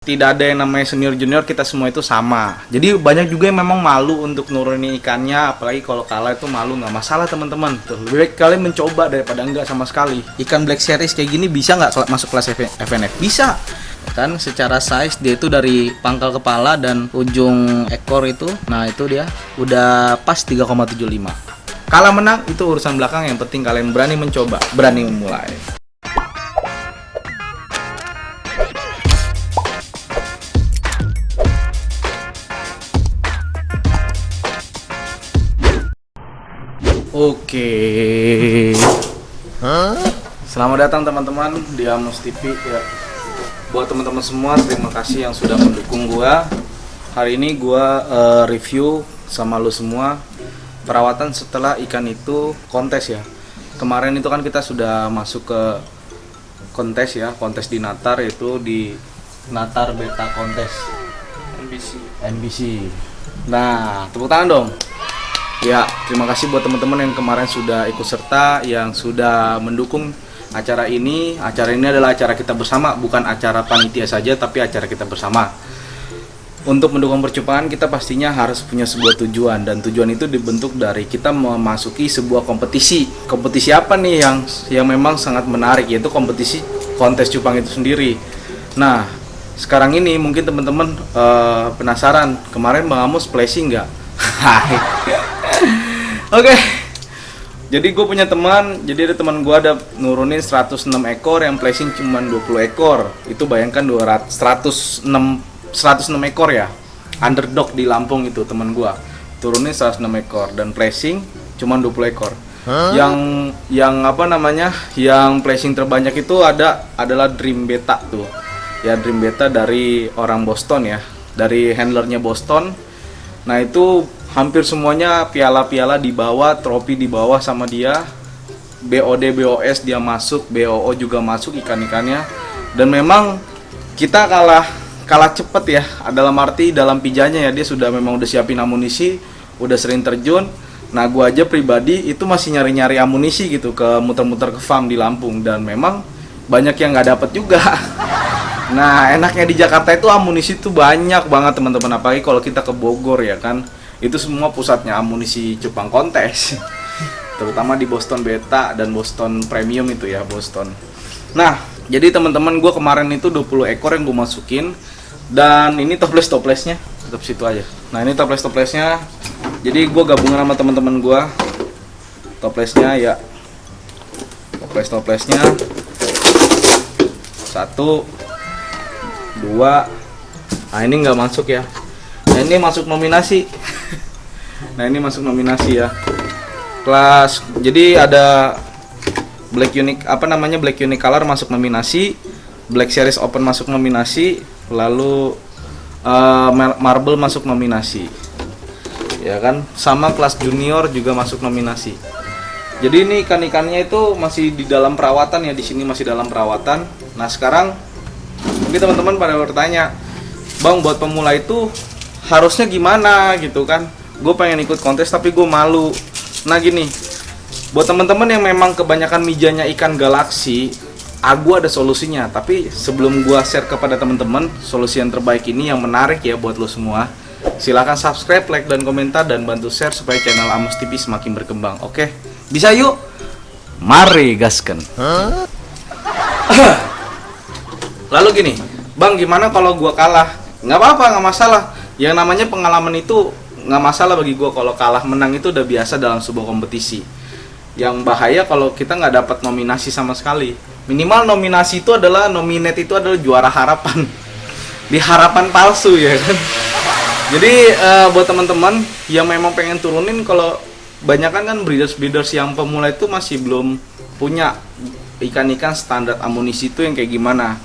Tidak ada yang namanya senior junior, kita semua itu sama. Jadi banyak juga yang memang malu untuk nurunin ikannya, apalagi kalau kalah itu malu. Nggak masalah teman-teman, tuh lebih baik kalian mencoba daripada enggak sama sekali. Ikan Black Series kayak gini bisa nggak masuk kelas FNF? Bisa kan, secara size dia itu dari pangkal kepala dan ujung ekor itu, nah itu dia udah pas 3,75. Kalah menang itu urusan belakang, yang penting kalian berani mencoba, berani memulai. Oke. Selamat datang teman-teman di Amos TV ya. Buat teman-teman semua, terima kasih yang sudah mendukung gua. Hari ini gua review sama lu semua perawatan setelah ikan itu kontes ya. Kemarin itu kan kita sudah masuk ke kontes ya, kontes di Natar, yaitu di Natar Beta Kontes NBC. Nah, tepuk tangan dong. Ya, terima kasih buat teman-teman yang kemarin sudah ikut serta, yang sudah mendukung acara ini. Acara ini adalah acara kita bersama, bukan acara panitia saja, tapi acara kita bersama. Untuk mendukung percupaan, kita pastinya harus punya sebuah tujuan, dan tujuan itu dibentuk dari kita memasuki sebuah kompetisi. Kompetisi apa nih yang memang sangat menarik, yaitu kompetisi kontes cupang itu sendiri. Nah, sekarang ini mungkin teman-teman penasaran, kemarin Bang Amos flashing nggak? Oke. Jadi gue punya teman, jadi ada teman gue ada nurunin 106 ekor, yang placing cuma 20 ekor. Itu bayangkan 106 ekor ya. Underdog di Lampung itu teman gue. Turunin 106 ekor dan placing cuma 20 ekor. Yang apa namanya? Yang placing terbanyak itu adalah Dream Beta tuh. Ya, Dream Beta dari orang Boston ya. Dari handlernya Boston. Nah, itu hampir semuanya piala-piala dibawa, trofi dibawa sama dia. BOD, BOS dia masuk, BOO juga masuk ikan-ikannya. Dan memang kita kalah cepet ya. Dalam arti dalam pijanya ya, dia memang udah siapin amunisi, udah sering terjun. Nah, gua aja pribadi itu masih nyari-nyari amunisi gitu, ke muter-muter ke farm di Lampung, dan memang banyak yang nggak dapet juga. Nah, enaknya di Jakarta itu amunisi tuh banyak banget teman-teman, apalagi kalau kita ke Bogor ya kan. Itu semua pusatnya amunisi cupang kontes. Terutama di Boston Beta dan Boston Premium itu ya, Boston. Nah, jadi teman-teman, gue kemarin itu 20 ekor yang gue masukin. Dan ini toples-toplesnya, tetap situ aja. Nah, ini toples-toplesnya. Jadi gue gabungan sama teman-teman gue. Toplesnya ya, toples-toplesnya 1, 2. Nah, ini nggak masuk ya. Nah, ini masuk nominasi. Nah, ini masuk nominasi ya. Kelas, jadi ada Black Unique, Black Unique Color masuk nominasi, Black Series Open masuk nominasi, lalu Marble masuk nominasi. Ya kan? Sama kelas junior juga masuk nominasi. Jadi ini ikan-ikannya itu masih di dalam perawatan ya, di sini masih dalam perawatan. Nah, sekarang mungkin teman-teman pada bertanya, "Bang, buat pemula itu harusnya gimana?" gitu kan. Gue pengen ikut kontes tapi gue malu. Nah, gini, buat teman-teman yang memang kebanyakan mijanya ikan galaksi, gue ada solusinya. Tapi sebelum gue share kepada teman-teman solusi yang terbaik ini, yang menarik ya buat lo semua, silahkan subscribe, like, dan komentar, dan bantu share supaya channel Amos TV semakin berkembang. Oke, bisa yuk? Mari gaskan. Lalu gini, "Bang, gimana kalau gue kalah?" Nggak apa-apa, nggak masalah. Yang namanya pengalaman itu nggak masalah bagi gue. Kalau kalah menang itu udah biasa dalam sebuah kompetisi. Yang bahaya kalau kita nggak dapat nominasi sama sekali. Minimal nominasi itu adalah, nominate itu adalah juara harapan. Di harapan palsu ya kan. Jadi buat teman-teman yang memang pengen turunin, kalau banyakan kan breeders yang pemula itu masih belum punya ikan-ikan standar amunisi itu yang kayak gimana.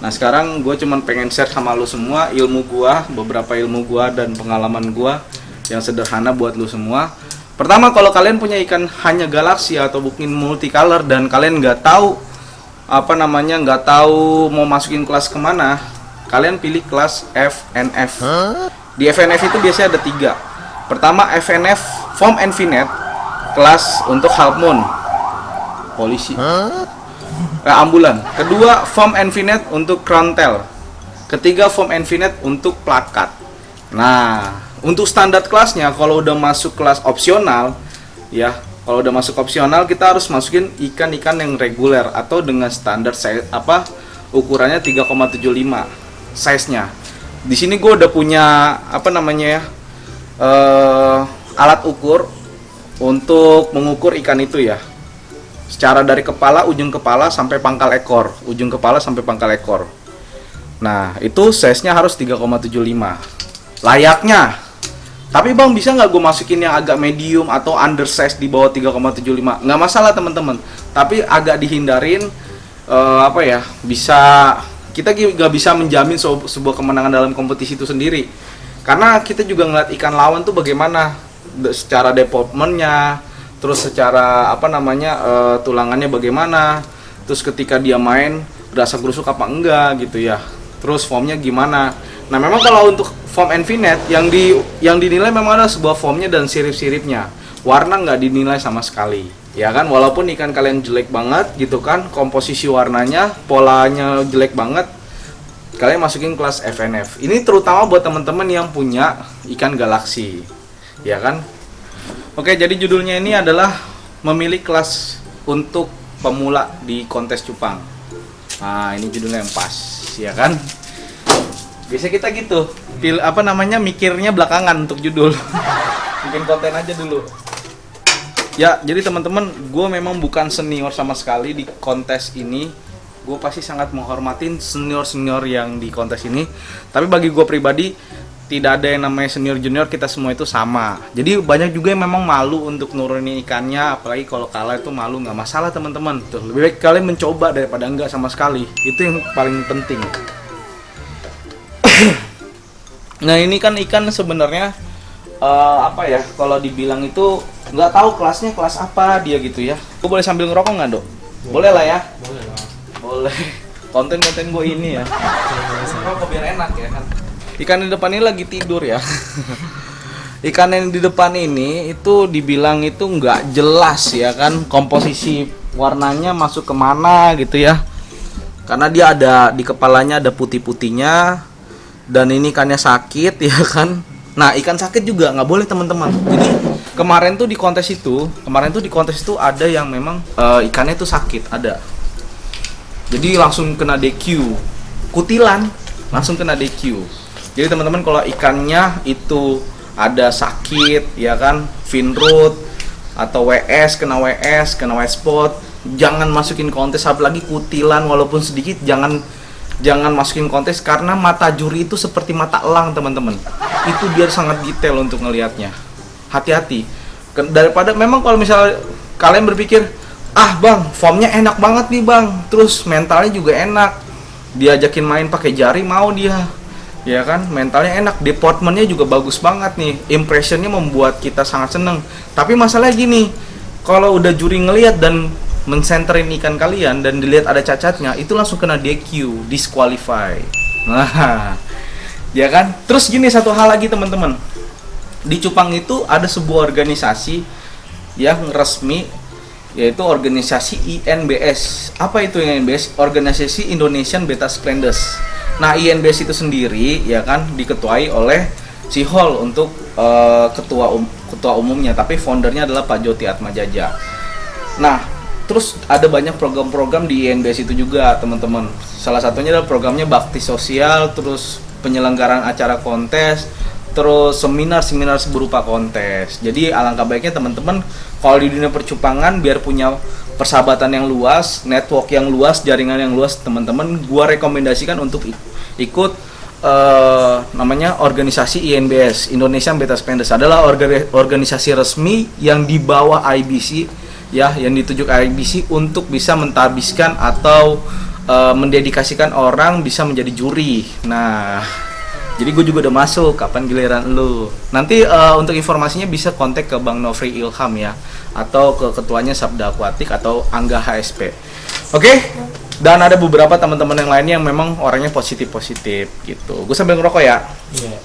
Nah, sekarang gue cuman pengen share sama lu semua beberapa ilmu gue dan pengalaman gue yang sederhana buat lu semua. Pertama, kalau kalian punya ikan hanya galaksi atau mungkin multicolor dan kalian nggak tahu nggak tahu mau masukin kelas kemana, kalian pilih kelas FNF. Di FNF itu biasanya ada 3. Pertama, FNF Foam and Finette, kelas untuk half moon, polisi. Ambulan. Kedua, Foam and Finette untuk crown tail. Ketiga, foam Infinite untuk plakat. Nah, untuk standar kelasnya kalau udah masuk kelas opsional ya, kalau udah masuk opsional kita harus masukin ikan-ikan yang reguler atau dengan standar size ukurannya 3,75 size-nya. Di sini gue udah punya alat ukur untuk mengukur ikan itu ya. Secara dari ujung kepala sampai pangkal ekor, Nah, itu size-nya harus 3,75. Layaknya. Tapi Bang, bisa nggak gue masukin yang agak medium atau undersize di bawah 3,75? Nggak masalah teman-teman. Tapi agak dihindarin kita nggak bisa menjamin sebuah kemenangan dalam kompetisi itu sendiri. Karena kita juga ngeliat ikan lawan tuh bagaimana secara developmentnya, terus secara tulangannya bagaimana, terus ketika dia main berasa gerusuk apa enggak gitu ya. Terus formnya gimana? Nah, memang kalau untuk foam Infinite yang dinilai memang ada sebuah formnya dan sirip-siripnya. Warna nggak dinilai sama sekali. Ya kan, walaupun ikan kalian jelek banget gitu kan, komposisi warnanya, polanya jelek banget, kalian masukin kelas FNF. Ini terutama buat teman-teman yang punya ikan galaksi. Ya kan? Oke, jadi judulnya ini adalah memilih kelas untuk pemula di kontes cupang. Nah, ini judulnya yang pas, ya kan? Biasa kita gitu, mikirnya belakangan untuk judul. Bikin konten aja dulu. Ya, jadi teman-teman, gue memang bukan senior sama sekali di kontes ini. Gue pasti sangat menghormatin senior-senior yang di kontes ini. Tapi bagi gue pribadi, tidak ada yang namanya senior junior, kita semua itu sama. Jadi banyak juga yang memang malu untuk nurunin ikannya, apalagi kalau kalah itu malu. Nggak masalah teman-teman, tuh lebih baik kalian mencoba daripada enggak sama sekali. Itu yang paling penting. Nah, ini kan ikan sebenarnya kalau dibilang itu nggak tahu kelasnya kelas apa dia gitu ya. Gue boleh sambil ngerokok nggak, Dok? Boleh lah ya. Boleh lah. Boleh. Konten-konten gue ini ya. Ngerokok biar enak ya kan. Ikan di depan ini lagi tidur ya. Ikan yang di depan ini itu dibilang itu nggak jelas ya kan, komposisi warnanya masuk kemana gitu ya. Karena dia ada di kepalanya ada putih-putihnya, dan ini ikannya sakit ya kan. Nah, ikan sakit juga nggak boleh teman-teman. Jadi kemarin tuh di kontes itu ada yang memang ikannya tuh sakit ada. Jadi langsung kena DQ, kutilan langsung kena DQ. Jadi teman-teman kalau ikannya itu ada sakit ya kan, fin root atau kena white spot, jangan masukin kontes, apalagi kutilan walaupun sedikit jangan masukin kontes, karena mata juri itu seperti mata elang teman-teman. Itu dia sangat detail untuk ngelihatnya. Hati-hati. Daripada memang kalau misalnya kalian berpikir, Bang, formnya enak banget nih Bang, terus mentalnya juga enak, diajakin main pakai jari mau dia. Ya kan, mentalnya enak, deportmentnya juga bagus banget nih, impressionnya membuat kita sangat seneng. Tapi masalahnya gini, kalau udah juri ngelihat dan mensenterin ikan kalian dan dilihat ada cacatnya, itu langsung kena DQ, disqualify. Nah, ya kan. Terus gini, satu hal lagi teman-teman, di cupang itu ada sebuah organisasi yang resmi, yaitu organisasi INBS. Apa itu INBS? Organisasi Indonesian Betta Splendens. Nah, INBS itu sendiri ya kan diketuai oleh si Hall untuk ketua umumnya, tapi foundernya adalah Pak Joti Atmajaja. Nah, terus ada banyak program-program di INBS itu juga teman-teman. Salah satunya adalah programnya bakti sosial, terus penyelenggaraan acara kontes, terus seminar berupa kontes. Jadi alangkah baiknya teman-teman kalau di dunia percupangan biar punya persahabatan yang luas, network yang luas, jaringan yang luas, teman-teman, gua rekomendasikan untuk ikut namanya organisasi INBS, Indonesian Betta Splendens. Adalah organisasi resmi yang di bawah IBC ya, yang ditunjuk IBC untuk bisa mentabiskan atau mendedikasikan orang bisa menjadi juri. Nah, jadi gue juga udah masuk, kapan giliran lu. Nanti untuk informasinya bisa kontak ke Bang Nofri Ilham ya, atau ke ketuanya Sabda Aquatic atau Angga HSP. Oke? Dan ada beberapa teman-teman yang lainnya yang memang orangnya positif gitu. Gue sambil ngerokok ya. Iya.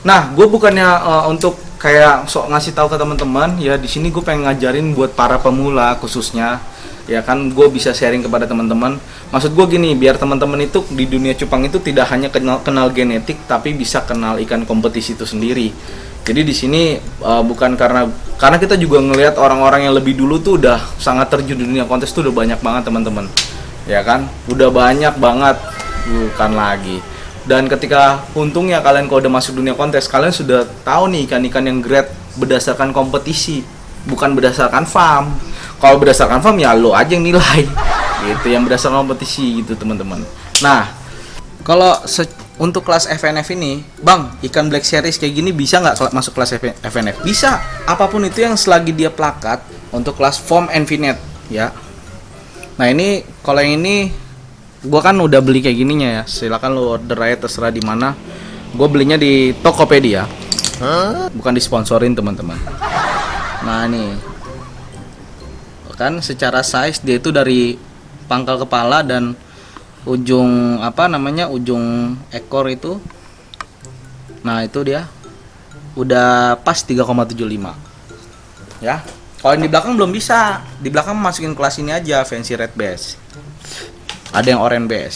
Nah, gue bukannya untuk kayak sok ngasih tahu ke teman-teman ya, di sini gue pengen ngajarin buat para pemula khususnya. ya kan, gue bisa sharing kepada teman-teman. Maksud gue gini, biar teman-teman itu di dunia cupang itu tidak hanya kenal genetik, tapi bisa kenal ikan kompetisi itu sendiri. Jadi di sini bukan karena kita juga ngelihat orang-orang yang lebih dulu tuh udah sangat terjun di dunia kontes tuh udah banyak banget teman-teman, ya kan, udah banyak banget, bukan lagi. Dan ketika untungnya kalian kalau udah masuk dunia kontes, kalian sudah tahu nih ikan-ikan yang grade berdasarkan kompetisi, bukan berdasarkan farm. Kalau berdasarkan farm ya lo aja yang nilai gitu, yang berdasarkan kompetisi gitu teman-teman. Nah, kalau untuk kelas FNF ini, Bang, ikan Black Series kayak gini bisa nggak masuk kelas FNF? Bisa, apapun itu yang selagi dia plakat untuk kelas Form and Finet ya. Nah ini, kalau yang ini gua kan udah beli kayak gininya ya, silakan lo order aja terserah di mana. Gua belinya di Tokopedia, bukan disponsorin teman-teman. Nah nih, kan secara size dia itu dari pangkal kepala dan ujung ujung ekor itu, nah itu dia udah pas 3,75 ya. Kalau yang di belakang belum bisa, di belakang masukin kelas ini aja, fancy red bass, ada yang orange bass.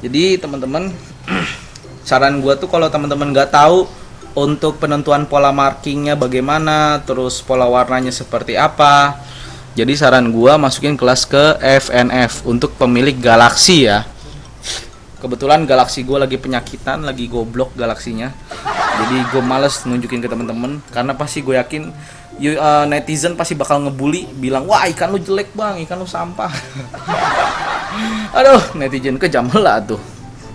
Jadi teman-teman, saran gua tuh kalau teman-teman nggak tahu untuk penentuan pola markingnya bagaimana, terus pola warnanya seperti apa, jadi saran gua masukin kelas ke FNF untuk pemilik Galaxy ya. Kebetulan Galaxy gua lagi penyakitan, lagi goblok Galaxinya. Jadi gua males nunjukin ke teman-teman karena pasti gue yakin netizen pasti bakal ngebully, bilang wah ikan lu jelek bang, ikan lu sampah. Aduh, netizen kejam lah tuh.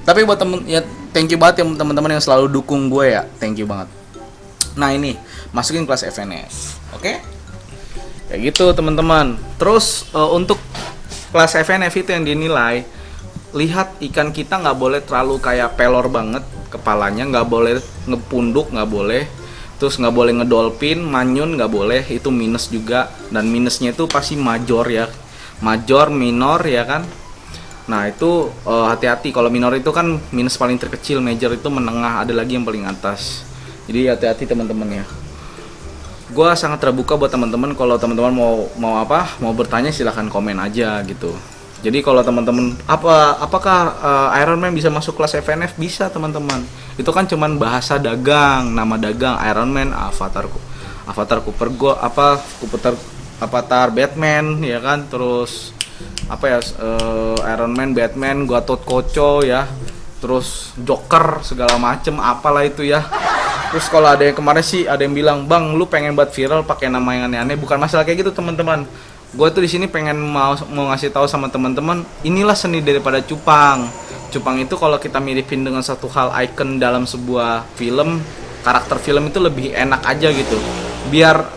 Tapi buat thank you banget ya teman-teman yang selalu dukung gue ya, thank you banget. Nah ini masukin kelas FNF, oke? Kayak gitu teman-teman. Terus untuk kelas FNF itu yang dinilai, lihat ikan kita nggak boleh terlalu kayak pelor banget kepalanya, nggak boleh ngepunduk, nggak boleh, terus nggak boleh ngedolphin, manyun nggak boleh, itu minus juga. Dan minusnya itu pasti major ya, major, minor ya kan. Nah itu hati-hati, kalau minor itu kan minus paling terkecil, major itu menengah, ada lagi yang paling atas. Jadi hati-hati teman-teman ya. Gue sangat terbuka buat teman-teman, kalau teman-teman mau bertanya silahkan komen aja gitu. Jadi kalau teman-teman apakah Iron Man bisa masuk kelas FNF, bisa teman-teman. Itu kan cuman bahasa dagang, nama dagang Iron Man, Avatar Cooper Go, Avatar Batman ya kan, terus Iron Man, Batman, Gatot Koco ya, terus Joker segala macem apalah itu ya. Terus kalau ada yang kemarin sih ada yang bilang, "Bang, lu pengen buat viral pakai nama yang aneh-aneh." Bukan masalah kayak gitu, teman-teman. Gue tuh di sini pengen mau ngasih tahu sama teman-teman, inilah seni daripada cupang. Cupang itu kalau kita miripin dengan satu hal icon dalam sebuah film, karakter film itu lebih enak aja gitu. Biar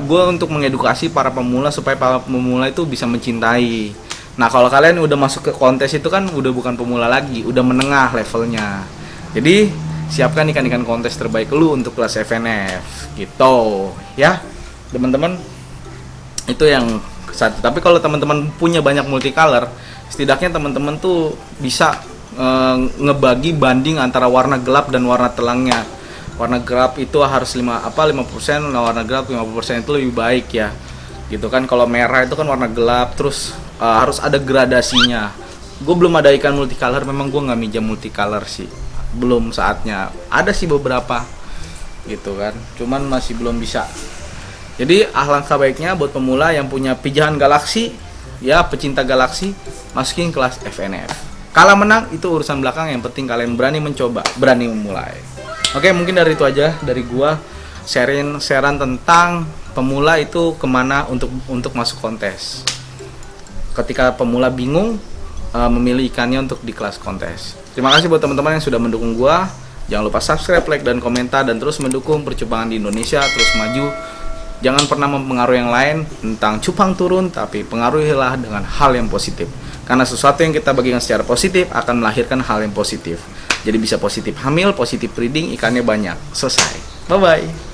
gue untuk mengedukasi para pemula supaya para pemula itu bisa mencintai. Nah, kalau kalian udah masuk ke kontes itu kan udah bukan pemula lagi, udah menengah levelnya. Jadi siapkan ikan-ikan kontes terbaik lu untuk kelas FNF gitu ya teman-teman. Itu yang satu. Tapi kalau teman-teman punya banyak multicolor, setidaknya teman-teman tuh bisa ngebagi banding antara warna gelap dan warna terangnya. Warna gelap itu harus 5%, nah warna gelap 50% itu lebih baik ya gitu kan. Kalau merah itu kan warna gelap, terus harus ada gradasinya. Gue belum ada ikan multicolor, memang gue nggak minjam multicolor sih, belum saatnya. Ada sih beberapa gitu kan, cuman masih belum bisa. Jadi alangkah baiknya buat pemula yang punya pijahan Galaxy ya, pecinta Galaxy, masukin kelas FNF. Kalah menang itu urusan belakang, yang penting kalian berani mencoba, berani memulai. Oke, mungkin dari itu aja dari gua, sharing tentang pemula itu kemana untuk masuk kontes. Ketika pemula bingung memilih ikannya untuk di kelas kontes. Terima kasih buat teman-teman yang sudah mendukung gua. Jangan lupa subscribe, like, dan komentar, dan terus mendukung percupangan di Indonesia terus maju. Jangan pernah mempengaruhi yang lain tentang cupang turun, tapi pengaruhilah dengan hal yang positif. Karena sesuatu yang kita bagikan secara positif akan melahirkan hal yang positif. Jadi bisa positif hamil, positif breeding, ikannya banyak. Selesai. Bye-bye.